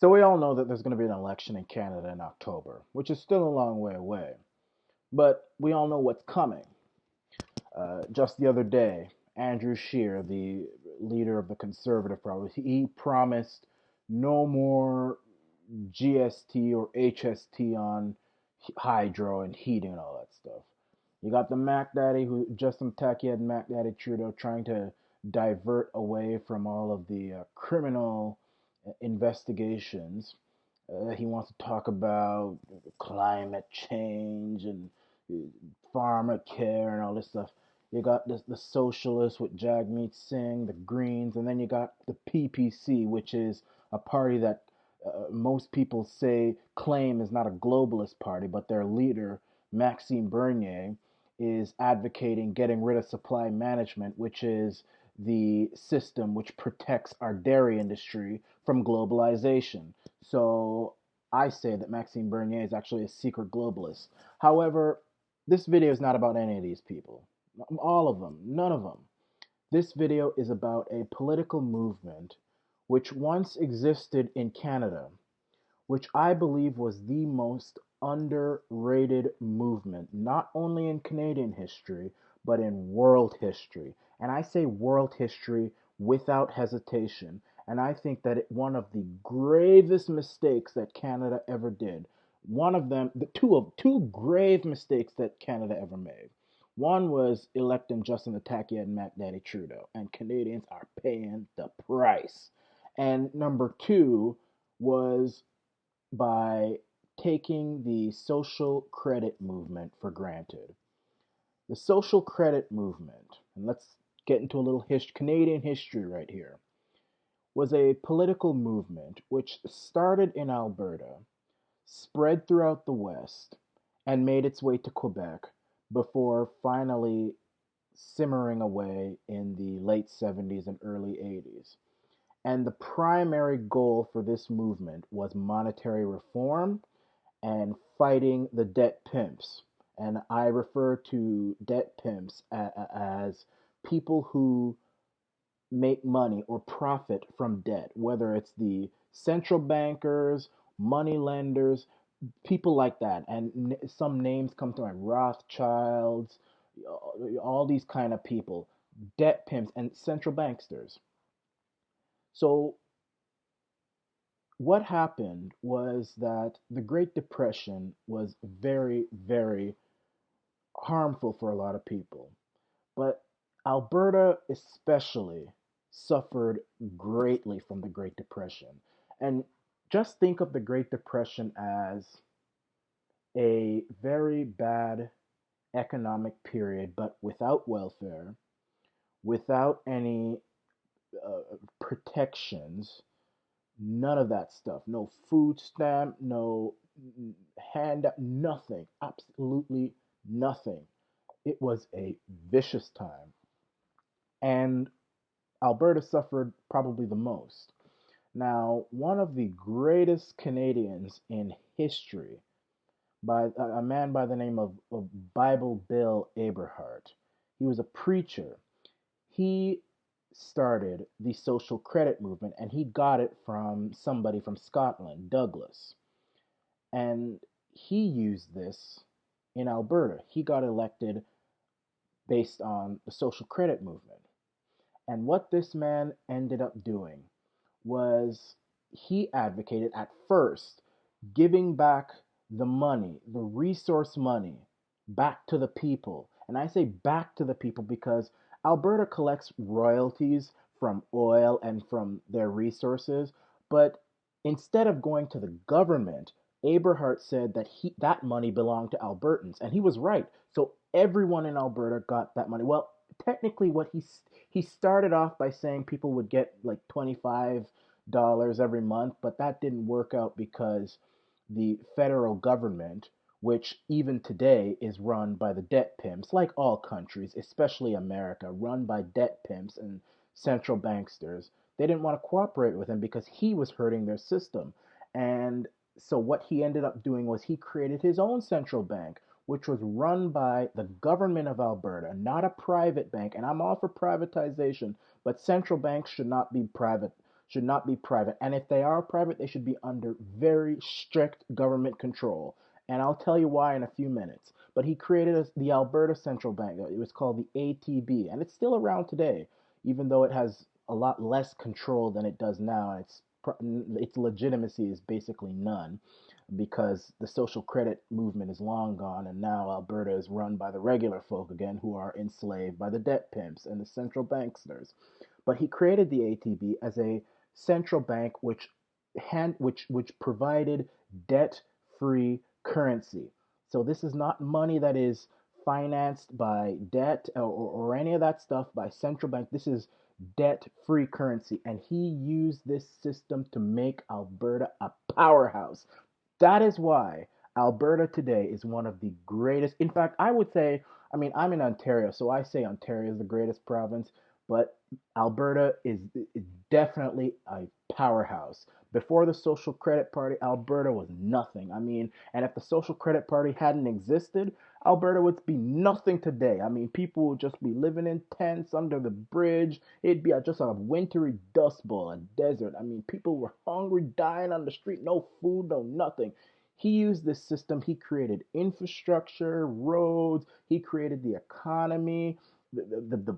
So we all know that there's going to be an election in Canada in October, which is still a long way away. But we all know what's coming. Just the other day, Andrew Scheer, the leader of the Conservative Party, he promised no more GST or HST on hydro and heating and all that stuff. You got the Mac Daddy, who Justin Takia and Mac Daddy Trudeau trying to divert away from all of the criminal investigations. He wants to talk about climate change and uh, farmer care and all this stuff. You got the socialists with Jagmeet Singh, the Greens, and then you got the PPC, which is a party that most people say claim is not a globalist party, but their leader, Maxime Bernier, is advocating getting rid of supply management, which is the system which protects our dairy industry from globalization. So I say that Maxime Bernier is actually a secret globalist. However, this video is not about any of these people. All of them, none of them. This video is about a political movement which once existed in Canada, which I believe was the most underrated movement, not only in Canadian history, but in world history. And I say world history without hesitation. And I think that one of the gravest mistakes that Canada ever did, one of them, the two grave mistakes that Canada ever made. One was electing Justin Takia and Mac Daddy Trudeau, and Canadians are paying the price. And number two was by taking the social credit movement for granted. The social credit movement, and let's get into a little Canadian history right here, was a political movement which started in Alberta, spread throughout the West, and made its way to Quebec before finally simmering away in the late 70s and early 80s. And the primary goal for this movement was monetary reform and fighting the debt pimps. And I refer to debt pimps as people who make money or profit from debt, whether it's the central bankers, money lenders, people like that. And some names come to mind: Rothschilds, all these kind of people, debt pimps, and central banksters. So what happened was that the Great Depression was very, very harmful for a lot of people. But Alberta, especially, suffered greatly from the Great Depression. And just think of the Great Depression as a very bad economic period, but without welfare, without any protections, none of that stuff. No food stamp, no handout, nothing. Absolutely nothing. It was a vicious time. And Alberta suffered probably the most. Now, one of the greatest Canadians in history, by a man by the name of Bible Bill Aberhart, he was a preacher. He started the social credit movement, and he got it from somebody from Scotland, Douglas. And he used this in Alberta. He got elected based on the social credit movement. And what this man ended up doing was he advocated at first giving back the money, the resource money, back to the people. And I say back to the people because Alberta collects royalties from oil and from their resources, but instead of going to the government, Aberhart said that that money belonged to Albertans, and he was right. So everyone in Alberta got that money. Well, technically, he started off by saying people would get like $25 every month, but that didn't work out because the federal government, which even today is run by the debt pimps, like all countries, especially America, run by debt pimps and central banksters, they didn't want to cooperate with him because he was hurting their system. And so what he ended up doing was he created his own central bank, which was run by the government of Alberta, not a private bank. And I'm all for privatization, but central banks should not be private, should not be private. And if they are private, they should be under very strict government control. And I'll tell you why in a few minutes. But he created the Alberta Central Bank. It was called the ATB, and it's still around today, even though it has a lot less control than it does now. And its legitimacy is basically none because the social credit movement is long gone, and now Alberta is run by the regular folk again who are enslaved by the debt pimps and the central banksters. But he created the ATB as a central bank which provided debt-free currency. So this is not money that is financed by debt or any of that stuff by central bank. This is debt-free currency, and he used this system to make Alberta a powerhouse. That is why Alberta today is one of the greatest. In fact, I would say, I mean, I'm in Ontario, so I say Ontario is the greatest province, but Alberta is definitely a powerhouse. Before the Social Credit Party, Alberta was nothing. I mean, and if the Social Credit Party hadn't existed, Alberta would be nothing today. I mean, people would just be living in tents under the bridge. It'd be just a wintry dust bowl, a desert. I mean, people were hungry, dying on the street, no food, no nothing. He used this system. He created infrastructure, roads. He created the economy, the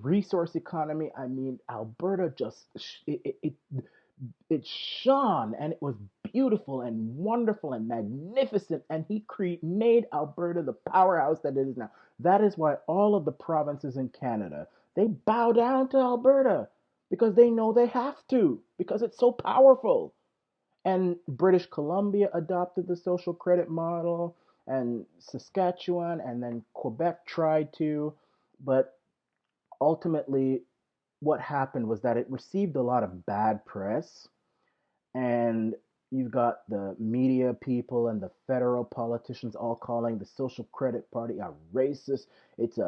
resource economy. I mean, Alberta just it shone and it was beautiful and wonderful and magnificent, and made Alberta the powerhouse that it is now. That is why all of the provinces in Canada, they bow down to Alberta because they know they have to, because it's so powerful. And British Columbia adopted the social credit model, and Saskatchewan, and then Quebec tried to, but ultimately what happened was that it received a lot of bad press, and you've got the media people and the federal politicians all calling the Social Credit Party a racist. It's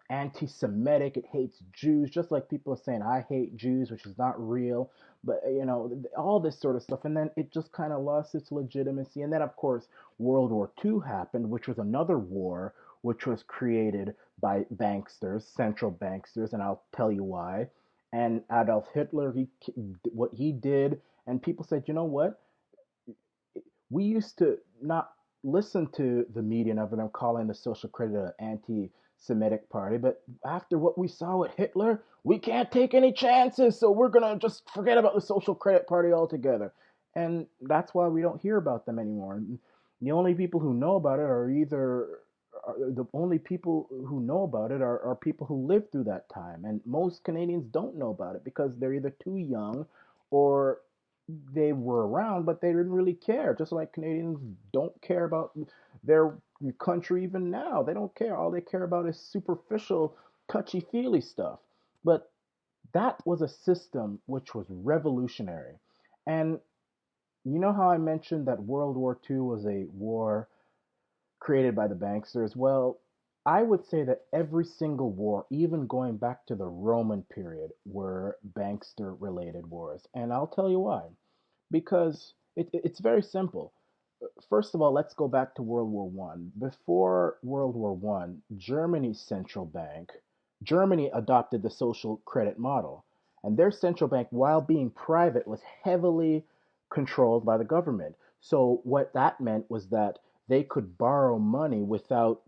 anti-Semitic. It hates Jews, just like people are saying I hate Jews, which is not real. But all this sort of stuff, and then it just kind of lost its legitimacy. And then, of course, World War II happened, which was another war, which was created by banksters, central banksters, and I'll tell you why. And Adolf Hitler, what he did, and people said, you know what? We used to not listen to the media and everything calling the social credit an anti-Semitic party, but after what we saw with Hitler, we can't take any chances, so we're gonna just forget about the social credit party altogether. And that's why we don't hear about them anymore. The only people who know about it are either the only people who know about it are people who lived through that time, and most Canadians don't know about it because they're either too young or they were around, but they didn't really care. Just like Canadians don't care about their country even now. They don't care. All they care about is superficial, touchy feely stuff. But that was a system which was revolutionary. And you know how I mentioned that World War II was a war created by the banksters? Well, I would say that every single war, even going back to the Roman period, were bankster related wars. And I'll tell you why. Because it's very simple. First of all, let's go back to World War One. Before World War One, Germany's central bank, Germany adopted the social credit model, and their central bank, while being private, was heavily controlled by the government. So what that meant was that they could borrow money without,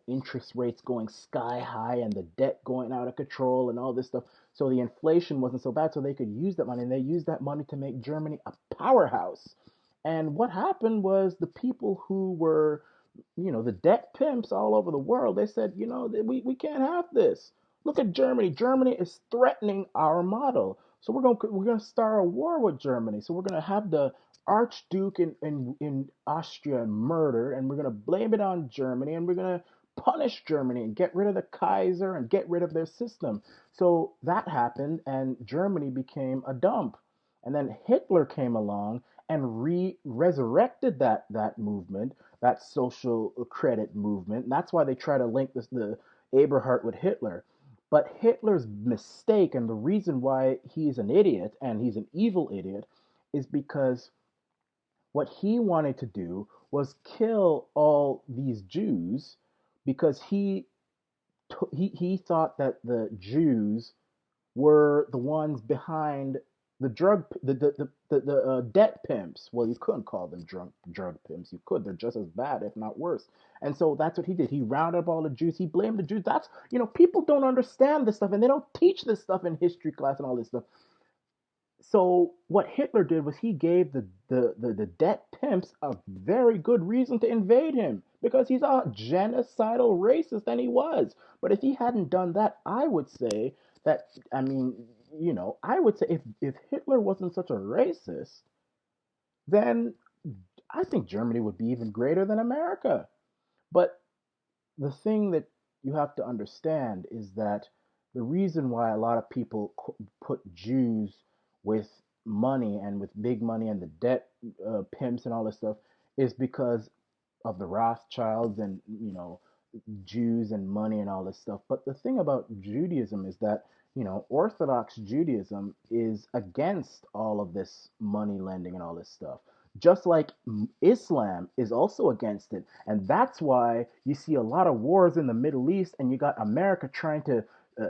interest rates going sky high and the debt going out of control and all this stuff. So the inflation wasn't so bad, so they could use that money, and they used that money to make Germany a powerhouse. And what happened was the people who were, the debt pimps all over the world, they said, we can't have this. Look at Germany. Germany is threatening our model. So we're gonna start a war with Germany. So we're gonna have the Archduke in Austria murdered, and we're gonna blame it on Germany, and we're gonna punish Germany and get rid of the Kaiser and get rid of their system. So that happened, and Germany became a dump. And then Hitler came along and resurrected that movement, that social credit movement. And that's why they try to link the Eberhard with Hitler. But Hitler's mistake, and the reason why he's an idiot and he's an evil idiot, is because what he wanted to do was kill all these Jews, because he thought that the Jews were the ones behind the debt pimps. Well, you couldn't call them drug pimps. You could. They're just as bad, if not worse. And so that's what he did. He rounded up all the Jews. He blamed the Jews. That's, people don't understand this stuff, and they don't teach this stuff in history class and all this stuff. So what Hitler did was he gave the debt pimps a very good reason to invade him because he's a genocidal racist, and he was. But if he hadn't done that, I would say that, I mean, I would say if Hitler wasn't such a racist, then I think Germany would be even greater than America. But the thing that you have to understand is that the reason why a lot of people put Jews with money and with big money and the debt pimps and all this stuff is because of the Rothschilds and Jews and money and all this stuff. But the thing about Judaism is that Orthodox Judaism is against all of this money lending and all this stuff. Just like Islam is also against it. And that's why you see a lot of wars in the Middle East, and you got America trying to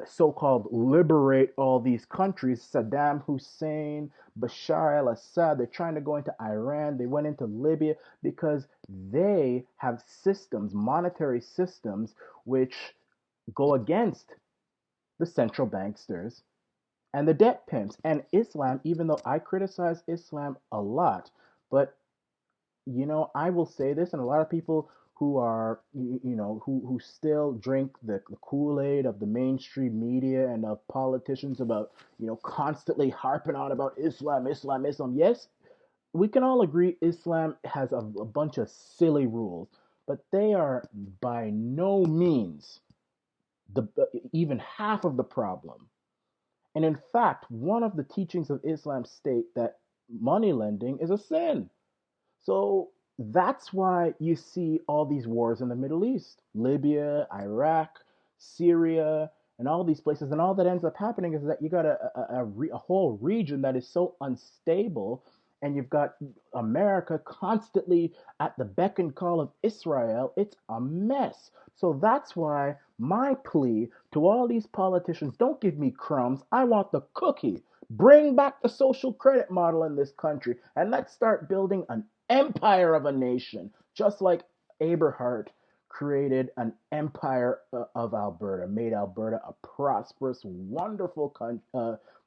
so called liberate all these countries. Saddam Hussein, Bashar al Assad, they're trying to go into Iran, they went into Libya because they have systems, monetary systems, which go against the central banksters and the debt pimps. And Islam, even though I criticize Islam a lot, but I will say this, and a lot of people who are, who still drink the Kool-Aid of the mainstream media and of politicians about, constantly harping on about Islam, Islam, Islam. Yes, we can all agree Islam has a bunch of silly rules, but they are by no means the even half of the problem. And in fact, one of the teachings of Islam state that money lending is a sin. So that's why you see all these wars in the Middle East, Libya, Iraq, Syria, and all these places. And all that ends up happening is that you got a whole region that is so unstable, and you've got America constantly at the beck and call of Israel. It's a mess. So that's why my plea to all these politicians, don't give me crumbs. I want the cookie. Bring back the social credit model in this country, and let's start building an empire of a nation, just like Aberhart created an empire of Alberta, made Alberta a prosperous, wonderful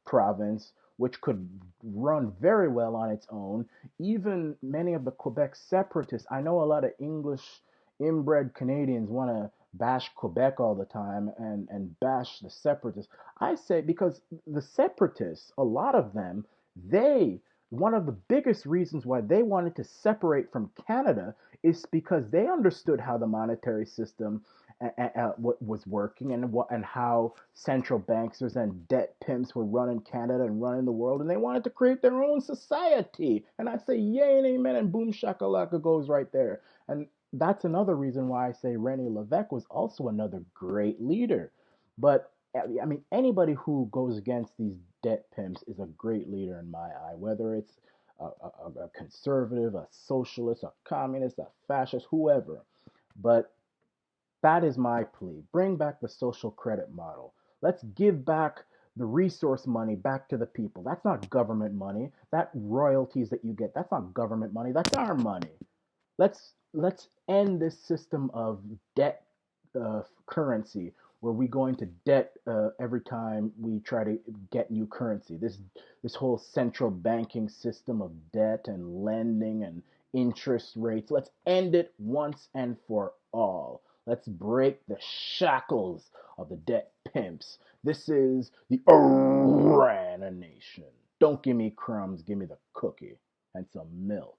province which could run very well on its own. Even many of the Quebec separatists, I know a lot of English inbred Canadians want to bash Quebec all the time and bash the separatists. I say because the separatists, a lot of them, they one of the biggest reasons why they wanted to separate from Canada is because they understood how the monetary system was working and how central bankers and debt pimps were running Canada and running the world, and they wanted to create their own society. And I say yay and amen, and boom shakalaka goes right there. And that's another reason why I say René Lévesque was also another great leader. But I mean, anybody who goes against these debt pimps is a great leader in my eye, whether it's a conservative, a socialist, a communist, a fascist, whoever. But that is my plea. Bring back the social credit model. Let's give back the resource money back to the people. That's not government money. That royalties that you get, that's not government money. That's our money. Let's end this system of debt currency where we go into debt every time we try to get new currency. This whole central banking system of debt and lending and interest rates. Let's end it once and for all. Let's break the shackles of the debt pimps. This is the Arana Nation. Don't give me crumbs, give me the cookie and some milk.